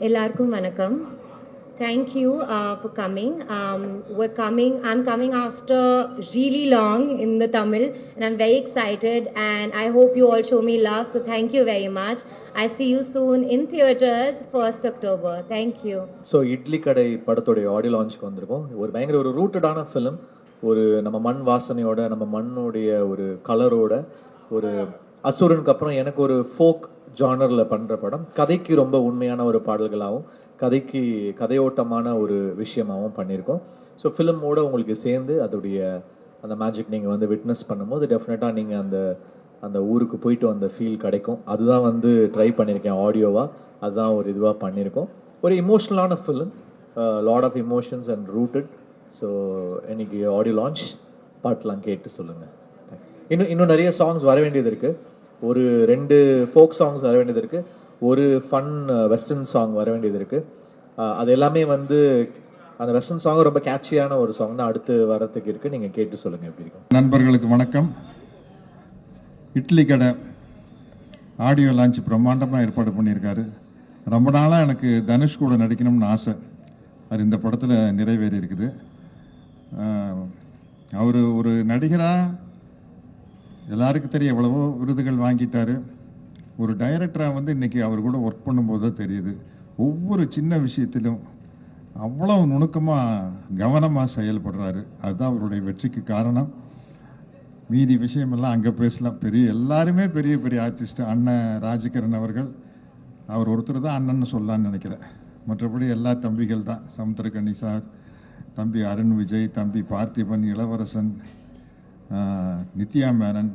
எல்லாருக்கும் வணக்கம். Thank you for coming. I'm coming after really long in the Tamil, and I'm very excited. And I hope you all show me love. So thank you very much. I see you soon in theaters, 1st October. Thank you. So idli கடை படத்தோடைய audio லான்ச்சுக்கு வந்திருக்கோம். ஒரு பயங்கர ஒரு ரூட்டடான film. ஒரு நம்ம மண் வாசனையோட, நம்ம மண்ணுடைய ஒரு கலரோட, ஒரு அசுரனுக்கு அப்புறம் எனக்கு ஒரு ஃபோக் ஜானரில் பண்ணுற படம். கதைக்கு ரொம்ப உண்மையான ஒரு பாடல்களாகவும் கதையோட்டமான ஒரு விஷயமாகவும் பண்ணியிருக்கோம். ஸோ ஃபிலிமோட உங்களுக்கு சேர்ந்து அதோடைய அந்த மேஜிக் நீங்கள் வந்து விட்னஸ் பண்ணும்போது டெஃபினட்டாக நீங்கள் அந்த ஊருக்கு போயிட்டு வந்த ஃபீல் கிடைக்கும். அதுதான் வந்து ட்ரை பண்ணியிருக்கேன் ஆடியோவாக. அதுதான் ஒரு இதுவாக பண்ணியிருக்கோம். ஒரு இமோஷ்னலான film, lot of emotions and rooted. So இன்னைக்கு ஆடியோ லான்ச் பாட்டெலாம் கேட்டு சொல்லுங்கள். இன்னும் நிறைய சாங்ஸ் வர வேண்டியது இருக்குது. ஒரு 2 ஃபோக் சாங்ஸ் வர வேண்டியது இருக்குது. ஒரு ஃபன் வெஸ்டர்ன் சாங் வர வேண்டியது இருக்குது. அது எல்லாமே வந்து அந்த வெஸ்டர்ன் சாங் ரொம்ப கேட்சியான ஒரு சாங் தான் அடுத்து வரத்துக்கு இருக்குது. நீங்கள் கேட்டு சொல்லுங்கள் எப்படி இருக்கும். நண்பர்களுக்கு வணக்கம். இட்லி கடை ஆடியோ லான்ச் பிரம்மாண்டமாக ஏற்பாடு பண்ணியிருக்காரு. ரொம்ப நாளாக எனக்கு தனுஷ் கூட நடிக்கணும்னு ஆசை. அது இந்த படத்தில் நிறைவேறி இருக்குது. அவர் ஒரு நடிகராக எல்லாருக்கும் தெரியும், எவ்வளவோ விருதுகள் வாங்கிட்டார். ஒரு டைரக்டராக வந்து இன்றைக்கி அவர் கூட ஒர்க் பண்ணும்போது தான் தெரியுது, ஒவ்வொரு சின்ன விஷயத்திலும் அவ்வளோ நுணுக்கமாக கவனமாக செயல்படுறாரு. அதுதான் அவருடைய வெற்றிக்கு காரணம். மீதி விஷயமெல்லாம் அங்கே பேசலாம். எல்லாருமே பெரிய பெரிய ஆர்டிஸ்ட். அண்ணன் ராஜகிரண் அவர்கள், அவர் ஒருத்தர் தான் அண்ணன்னு சொல்லலான்னு நினைக்கிறேன். மற்றபடி எல்லா தம்பிகள் தான். சமுத்திரக்கண்ணி சார், தம்பி அருண் விஜய், தம்பி பார்த்திபன், இளவரசன், நித்யா மேனன்,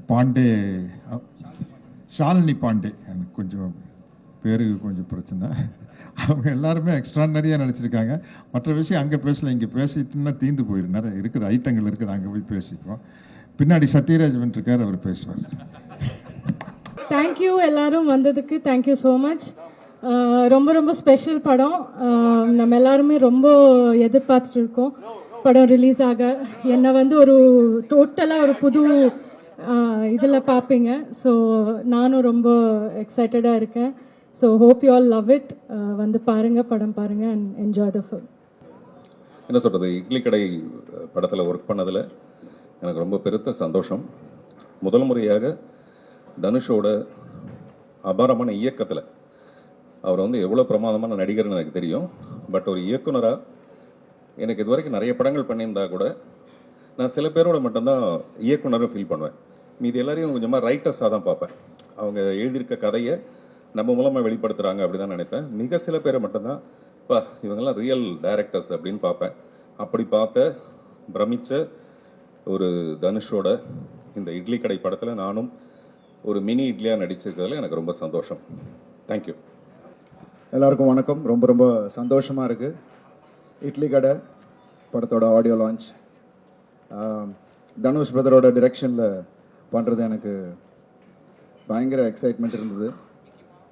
பாண்டே, ஷாலினி பாண்டே, எனக்கு கொஞ்சம் பேருக்கு கொஞ்சம் பிரச்சனை. அவங்க எல்லாருமே எக்ஸ்ட்ரானரியாக நடிச்சிருக்காங்க. மற்ற விஷயம் அங்கே பேசல, இங்கே பேசிட்டுன்னா தீந்து போயிடும். நிறைய இருக்குது, ஐட்டங்கள் இருக்குது, அங்கே போய் பேசிக்குவோம். பின்னாடி சத்யராஜ் இருக்கார், அவர் பேசுவார். தேங்க்யூ எல்லாரும் வந்ததுக்கு. Thank you so much. ரொம்ப ரொம்ப ஸ்பெஷல் படம். நம்ம எல்லாருமே ரொம்ப எதிர்பார்த்துட்டு இருக்கோம் படம் ரிலீஸ் ஆக. என்னை வந்து ஒரு டோட்டலாக ஒரு புது இதில் பார்ப்பீங்க. ஸோ நானும் ரொம்ப எக்ஸைட்டடாக இருக்கேன். So hope you all love it. வந்து பாருங்கள், படம் பாருங்கள் அண்ட் என்ஜாய் த ஃபில்ம். என்ன சொல்கிறது, இட்லி கடை படத்தில் ஒர்க் பண்ணதில் எனக்கு ரொம்ப பெருத்த சந்தோஷம். முதல் முறையாக தனுஷோட அபாரமான இயக்கத்தில், அவர் வந்து எவ்வளோ பிரமாதமான நடிகர்னு எனக்கு தெரியும். பட் ஒரு இயக்குனராக எனக்கு இது வரைக்கும் நிறைய படங்கள் பண்ணியிருந்தா கூட நான் சில பேரோட மட்டும்தான் இயக்குனரும் ஃபீல் பண்ணுவேன். மீது எல்லாரையும் கொஞ்சமாக ரைட்டர்ஸாக தான் பார்ப்பேன். அவங்க எழுதியிருக்க கதையை நம்ம மூலமாக வெளிப்படுத்துகிறாங்க அப்படி தான் நினைப்பேன். மிக சில பேரை மட்டும்தான் இவங்கெல்லாம் ரியல் டைரக்டர்ஸ் அப்படின்னு பார்ப்பேன். அப்படி பார்த்த பிரமிச்ச ஒரு தனுஷோட இந்த இட்லி கடை படத்தில் நானும் ஒரு மினி இட்லியாக நடிச்சிருக்கிறதுல எனக்கு ரொம்ப சந்தோஷம். தேங்க்யூ. எல்லாருக்கும் வணக்கம். ரொம்ப ரொம்ப சந்தோஷமாக இருக்குது. இட்லி கடை படத்தோட ஆடியோ லான்ச் தனுஷ் பிரதரோட டிரெக்ஷனில் பண்ணுறது எனக்கு பயங்கர எக்ஸைட்மெண்ட் இருந்தது.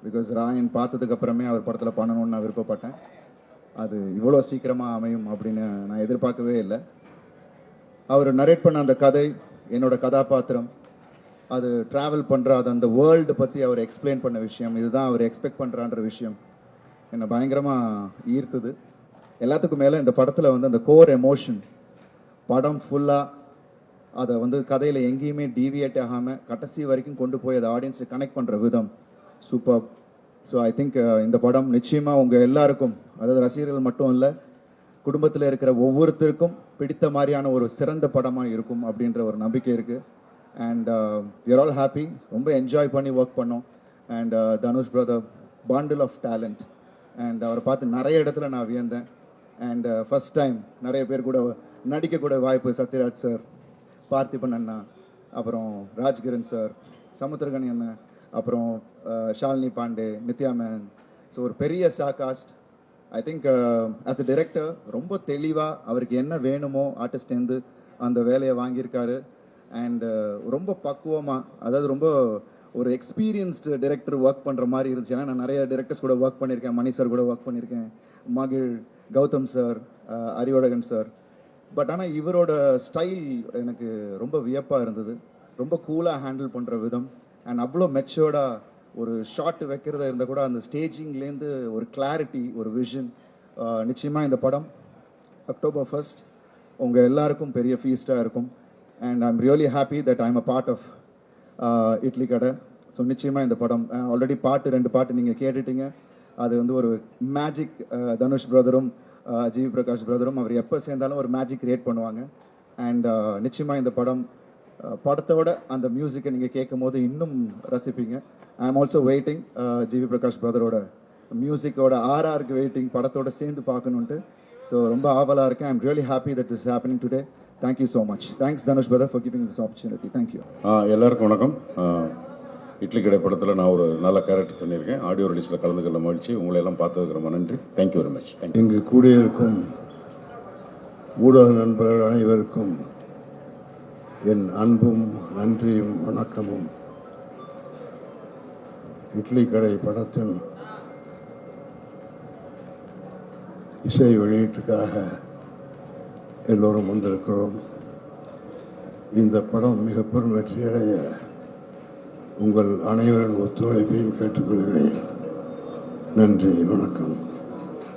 பிகாஸ் ராயன் பார்த்ததுக்கு அப்புறமே அவர் படத்தில் பண்ணணும்னு நான் விருப்பப்பட்டேன். அது இவ்வளோ சீக்கிரமாக அமையும் அப்படின்னு நான் எதிர்பார்க்கவே இல்லை. அவர் நரேட் பண்ண அந்த கதை, என்னோட கதாபாத்திரம், அது ட்ராவல் பண்ணுற அது அந்த வேர்ல்டு பற்றி அவர் எக்ஸ்பிளைன் பண்ண விஷயம், இதுதான் அவர் எக்ஸ்பெக்ட் பண்ணுறான்ற விஷயம் என்னை பயங்கரமாக ஈர்த்துது. எல்லாத்துக்கும் மேலே இந்த படத்தில் வந்து அந்த கோர் எமோஷன், படம் ஃபுல்லாக அதை வந்து கதையில் எங்கேயுமே டீவியேட் ஆகாமல் கடைசி வரைக்கும் கொண்டு போய் அதை ஆடியன்ஸை கனெக்ட் பண்ணுற விதம் சூப்பர். ஸோ ஐ திங்க் இந்த படம் நிச்சயமாக உங்கள் எல்லாருக்கும், அதாவது ரசிகர்கள் மட்டும் இல்லை, குடும்பத்தில் இருக்கிற ஒவ்வொருத்தருக்கும் பிடித்த மாதிரியான ஒரு சிறந்த படமாக இருக்கும் அப்படின்ற ஒரு நம்பிக்கை இருக்குது. And we are all happy. ரொம்ப என்ஜாய் பண்ணி ஒர்க் பண்ணோம். And Dhanush brother bundle of talent. And அவரை பார்த்து நிறைய இடத்துல நான் வியந்தேன். அண்ட் ஃபஸ்ட் டைம் நிறைய பேர் கூட நடிக்கக்கூட வாய்ப்பு. சத்யராஜ் சார், பார்த்திபன் அண்ணா, அப்புறம் ராஜ்கிரண் சார், சமுத்திரகனி அண்ணன், அப்புறம் ஷாலினி பாண்டே, நித்யா மேனன். ஸோ ஒரு பெரிய star cast. I think as a director ரொம்ப தெளிவாக அவருக்கு என்ன வேணுமோ ஆர்டிஸ்டேருந்து அந்த வேலையை வாங்கியிருக்காரு. அண்ட் ரொம்ப பக்குவமாக, அதாவது ரொம்ப ஒரு எக்ஸ்பீரியன்ஸ்டு டைரக்டர் ஒர்க் பண்ணுற மாதிரி இருந்துச்சு. ஏன்னா நான் நிறைய டைரக்டர்ஸ் கூட ஒர்க் பண்ணியிருக்கேன். மணி சார் கூட ஒர்க் பண்ணியிருக்கேன், மகிழ், Gautham sir, Arivazhagan sir. But ஆனால் இவரோட ஸ்டைல் எனக்கு ரொம்ப வியப்பாக இருந்தது. ரொம்ப கூலாக ஹேண்டில் பண்ணுற விதம் அண்ட் அவ்வளோ மெச்சோர்டாக ஒரு ஷாட் வைக்கிறதா இருந்தால் கூட அந்த ஸ்டேஜிங்லேருந்து ஒரு கிளாரிட்டி, ஒரு விஷன். நிச்சயமாக இந்த படம் October 1st உங்கள் எல்லாருக்கும் பெரிய ஃபீஸ்டாக இருக்கும். And I am really happy that I am a part of Idli Kadai. So நிச்சயமாக இந்த படம் ஆல்ரெடி ரெண்டு பாட்டு நீங்கள் கேட்டுட்டீங்க. அது வந்து ஒரு மேஜிக். தனுஷ் பிரதரும் ஜிவி பிரகாஷ் பிரதரும் அவர் எப்போ சேர்ந்தாலும் ஒரு மேஜிக் கிரியேட் பண்ணுவாங்க. அண்ட் நிச்சயமாக இந்த படத்தோட அந்த மியூசிக்கை நீங்கள் கேட்கும் போது இன்னும் ரசிப்பீங்க. I am also waiting GV Prakash பிரதரோட மியூசிக்கோட RRக்கு வெயிட்டிங், படத்தோட சேர்ந்து பார்க்கணுன்ட்டு. ஸோ ரொம்ப ஆவலாக இருக்கேன். I am really happy that is happening today. Thank you so much. Thanks Dhanush brother for giving this opportunity. Thank you. எல்லாருக்கும் வணக்கம். இட்லி கடை படத்தில் நான் ஒரு நல்ல கேரக்டர் பண்ணியிருக்கேன். ஆடியோ ரிலீஸில் கலந்துக்கல மகிழ்ச்சி. உங்களை எல்லாம் பார்த்ததுக்கு ரொம்ப நன்றி. Thank you very much. தேங்க்யூ. இங்கு கூடியிருக்கும் ஊடக நண்பர்கள் அனைவருக்கும் என் அன்பும் நன்றியும் வணக்கமும். இட்லி கடை படத்தின் இசை வெளியீட்டுக்காக எல்லோரும் வந்திருக்கிறோம். இந்த படம் மிக பெரும் வெற்றியடைய உங்கள் அனைவரின் ஒத்துழைப்பையும் கேட்டுக்கொள்கிறேன். நன்றி, வணக்கம்.